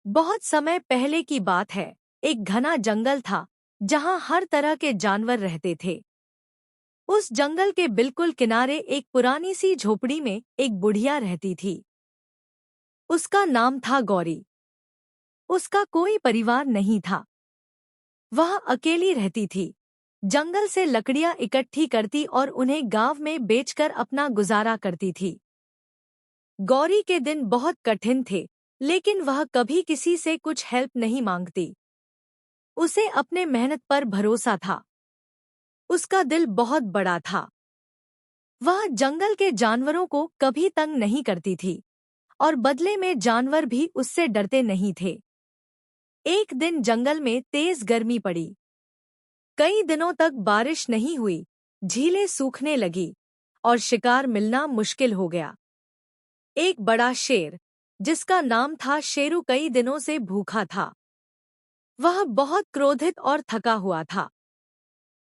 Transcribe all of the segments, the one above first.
बहुत समय पहले की बात है। एक घना जंगल था जहां हर तरह के जानवर रहते थे। उस जंगल के बिल्कुल किनारे एक पुरानी सी झोपड़ी में एक बुढ़िया रहती थी। उसका नाम था गौरी। उसका कोई परिवार नहीं था। वह अकेली रहती थी। जंगल से लकड़ियां इकट्ठी करती और उन्हें गांव में बेचकर अपना गुजारा करती थी। गौरी के दिन बहुत कठिन थे, लेकिन वह कभी किसी से कुछ हेल्प नहीं मांगती। उसे अपने मेहनत पर भरोसा था। उसका दिल बहुत बड़ा था। वह जंगल के जानवरों को कभी तंग नहीं करती थी और बदले में जानवर भी उससे डरते नहीं थे। एक दिन जंगल में तेज गर्मी पड़ी। कई दिनों तक बारिश नहीं हुई। झीलें सूखने लगी और शिकार मिलना मुश्किल हो गया। एक बड़ा शेर, जिसका नाम था शेरू, कई दिनों से भूखा था। वह बहुत क्रोधित और थका हुआ था।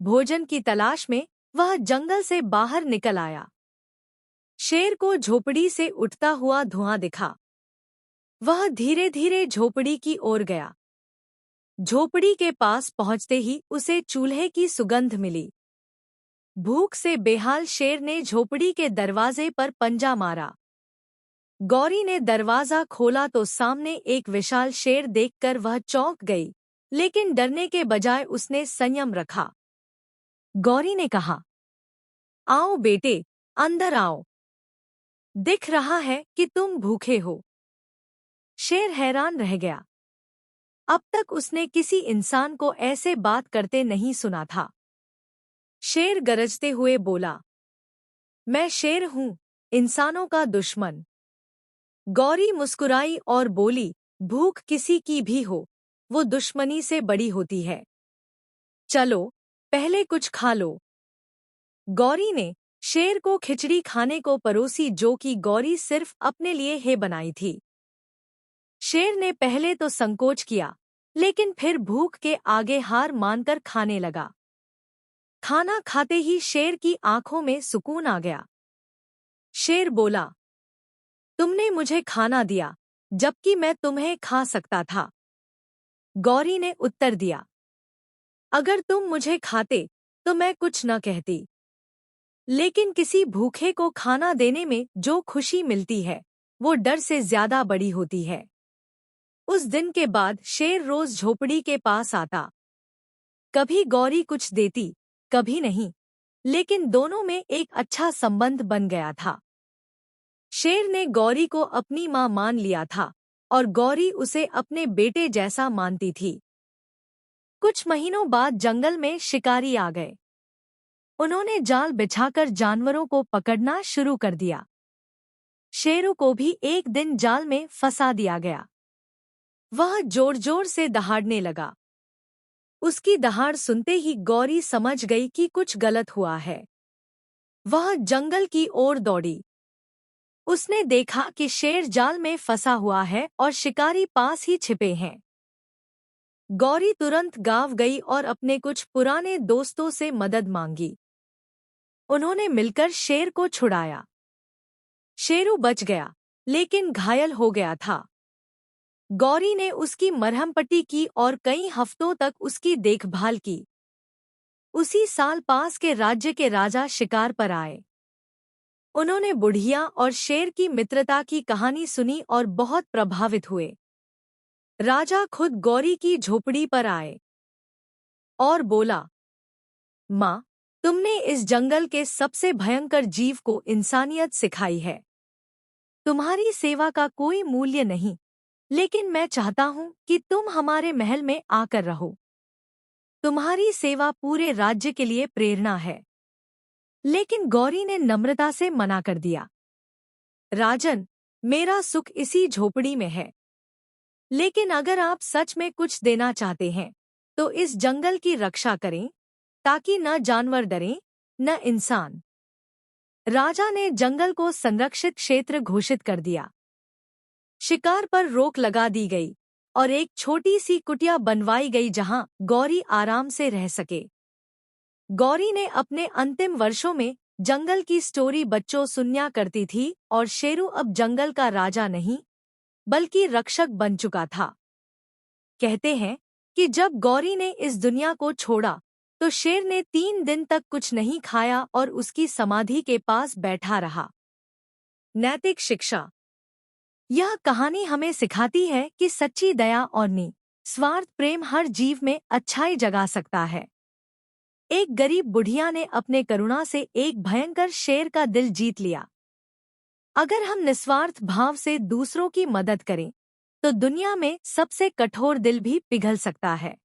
भोजन की तलाश में वह जंगल से बाहर निकल आया। शेर को झोपड़ी से उठता हुआ धुआं दिखा। वह धीरे धीरे झोपड़ी की ओर गया। झोपड़ी के पास पहुंचते ही उसे चूल्हे की सुगंध मिली। भूख से बेहाल शेर ने झोपड़ी के दरवाजे पर पंजा मारा। गौरी ने दरवाजा खोला तो सामने एक विशाल शेर देखकर वह चौंक गई, लेकिन डरने के बजाय उसने संयम रखा। गौरी ने कहा, आओ बेटे, अंदर आओ। दिख रहा है कि तुम भूखे हो। शेर हैरान रह गया। अब तक उसने किसी इंसान को ऐसे बात करते नहीं सुना था। शेर गरजते हुए बोला, मैं शेर हूं, इंसानों का दुश्मन। गौरी मुस्कुराई और बोली, भूख किसी की भी हो, वो दुश्मनी से बड़ी होती है। चलो, पहले कुछ खा लो। गौरी ने शेर को खिचड़ी खाने को परोसी, जो कि गौरी सिर्फ अपने लिए ही बनाई थी। शेर ने पहले तो संकोच किया, लेकिन फिर भूख के आगे हार मानकर खाने लगा। खाना खाते ही शेर की आंखों में सुकून आ गया। शेर बोला, तुमने मुझे खाना दिया, जबकि मैं तुम्हें खा सकता था। गौरी ने उत्तर दिया, अगर तुम मुझे खाते तो मैं कुछ न कहती। लेकिन किसी भूखे को खाना देने में जो खुशी मिलती है, वो डर से ज्यादा बड़ी होती है। उस दिन के बाद शेर रोज झोपड़ी के पास आता। कभी गौरी कुछ देती, कभी नहीं, लेकिन दोनों में एक अच्छा संबंध बन गया था। शेर ने गौरी को अपनी मां मान लिया था और गौरी उसे अपने बेटे जैसा मानती थी। कुछ महीनों बाद जंगल में शिकारी आ गए। उन्होंने जाल बिछाकर जानवरों को पकड़ना शुरू कर दिया। शेरू को भी एक दिन जाल में फंसा दिया गया। वह जोर जोर से दहाड़ने लगा। उसकी दहाड़ सुनते ही गौरी समझ गई कि कुछ गलत हुआ है। वह जंगल की ओर दौड़ी। उसने देखा कि शेर जाल में फंसा हुआ है और शिकारी पास ही छिपे हैं। गौरी तुरंत गांव गई और अपने कुछ पुराने दोस्तों से मदद मांगी। उन्होंने मिलकर शेर को छुड़ाया। शेरू बच गया, लेकिन घायल हो गया था। गौरी ने उसकी मरहम पट्टी की और कई हफ्तों तक उसकी देखभाल की। उसी साल पास के राज्य के राजा शिकार पर आए। उन्होंने बुढ़िया और शेर की मित्रता की कहानी सुनी और बहुत प्रभावित हुए। राजा खुद गौरी की झोपड़ी पर आए और बोला, माँ, तुमने इस जंगल के सबसे भयंकर जीव को इंसानियत सिखाई है। तुम्हारी सेवा का कोई मूल्य नहीं, लेकिन मैं चाहता हूँ कि तुम हमारे महल में आकर रहो। तुम्हारी सेवा पूरे राज्य के लिए प्रेरणा है। लेकिन गौरी ने नम्रता से मना कर दिया। राजन, मेरा सुख इसी झोपड़ी में है। लेकिन अगर आप सच में कुछ देना चाहते हैं, तो इस जंगल की रक्षा करें, ताकि न जानवर डरें, न इंसान। राजा ने जंगल को संरक्षित क्षेत्र घोषित कर दिया। शिकार पर रोक लगा दी गई और एक छोटी सी कुटिया बनवाई गई जहां गौरी आराम से रह सके। गौरी ने अपने अंतिम वर्षों में जंगल की स्टोरी बच्चों सुनया करती थी और शेरू अब जंगल का राजा नहीं, बल्कि रक्षक बन चुका था। कहते हैं कि जब गौरी ने इस दुनिया को छोड़ा तो शेर ने 3 दिन तक कुछ नहीं खाया और उसकी समाधि के पास बैठा रहा। नैतिक शिक्षा। यह कहानी हमें सिखाती है कि सच्ची दया और निस्वार्थ प्रेम हर जीव में अच्छाई जगा सकता है। एक गरीब बुढ़िया ने अपने करुणा से एक भयंकर शेर का दिल जीत लिया। अगर हम निस्वार्थ भाव से दूसरों की मदद करें तो दुनिया में सबसे कठोर दिल भी पिघल सकता है।